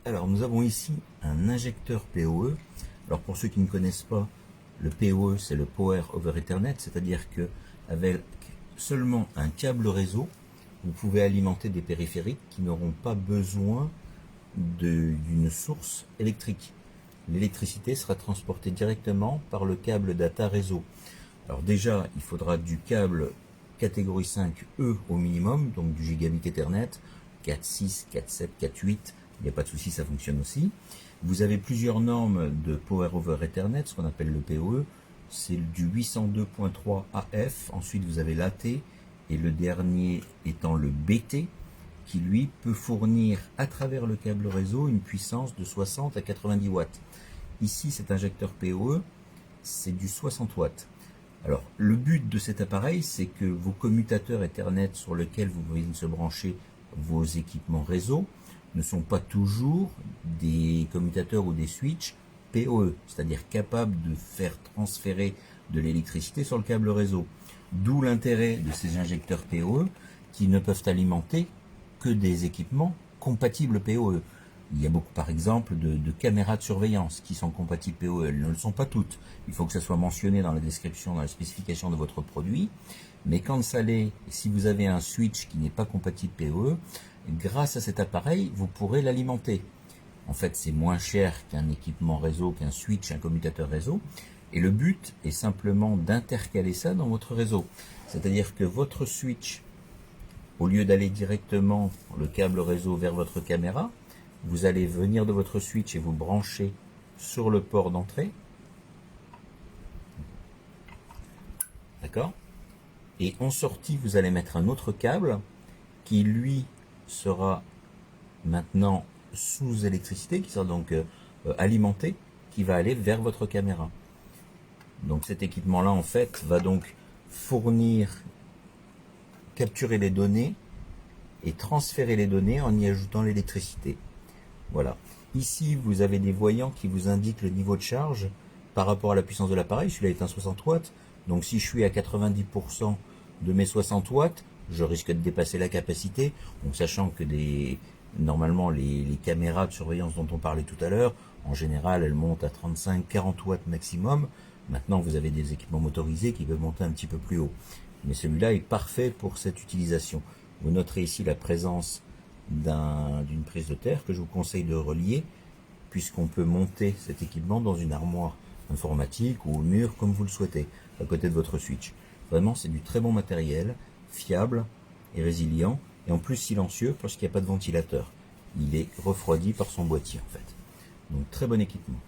Alors nous avons ici un injecteur PoE. Alors pour ceux qui ne connaissent pas, le PoE c'est le Power over Ethernet, c'est-à-dire que avec seulement un câble réseau, vous pouvez alimenter des périphériques qui n'auront pas besoin d'une source électrique. L'électricité sera transportée directement par le câble data réseau. Alors déjà, il faudra du câble catégorie 5E au minimum, donc du gigabit Ethernet, 4.6, 4.7, 4.8, il n'y a pas de souci, ça fonctionne aussi. Vous avez plusieurs normes de Power over Ethernet, ce qu'on appelle le PoE, c'est du 802.3 AF, ensuite vous avez l'AT, et le dernier étant le BT, qui lui peut fournir à travers le câble réseau une puissance de 60 à 90 watts. Ici, cet injecteur PoE, c'est du 60 watts. Alors, le but de cet appareil, c'est que vos commutateurs Ethernet sur lesquels vous venez de se brancher vos équipements réseau ne sont pas toujours des commutateurs ou des switches PoE, c'est-à-dire capables de faire transférer de l'électricité sur le câble réseau. D'où l'intérêt de ces injecteurs PoE qui ne peuvent alimenter que des équipements compatibles PoE. Il y a beaucoup, par exemple, de caméras de surveillance qui sont compatibles PoE. Elles ne le sont pas toutes. Il faut que ça soit mentionné dans la description, dans la spécification de votre produit. Mais quand ça l'est, si vous avez un switch qui n'est pas compatible PoE, grâce à cet appareil, vous pourrez l'alimenter. En fait, c'est moins cher qu'un équipement réseau, qu'un switch, un commutateur réseau. Et le but est simplement d'intercaler ça dans votre réseau. C'est-à-dire que votre switch, au lieu d'aller directement le câble réseau vers votre caméra, vous allez venir de votre switch et vous brancher sur le port d'entrée. D'accord? Et en sortie, vous allez mettre un autre câble qui, lui, sera maintenant sous électricité, qui sera donc alimenté, qui va aller vers votre caméra. Donc cet équipement-là, en fait, va donc capturer les données et transférer les données en y ajoutant l'électricité. Voilà. Ici, vous avez des voyants qui vous indiquent le niveau de charge par rapport à la puissance de l'appareil. Celui-là est un 60 watts. Donc si je suis à 90% de mes 60 watts, je risque de dépasser la capacité. Donc sachant que normalement les caméras de surveillance dont on parlait tout à l'heure, en général, elles montent à 35-40 watts maximum. Maintenant, vous avez des équipements motorisés qui peuvent monter un petit peu plus haut. Mais celui-là est parfait pour cette utilisation. Vous noterez ici la présence d'une prise de terre que je vous conseille de relier, puisqu'on peut monter cet équipement dans une armoire informatique ou au mur comme vous le souhaitez, à côté de votre switch. Vraiment, c'est du très bon matériel, fiable et résilient, et en plus silencieux parce qu'il n'y a pas de ventilateur. Il est refroidi par son boîtier en fait. Donc très bon équipement.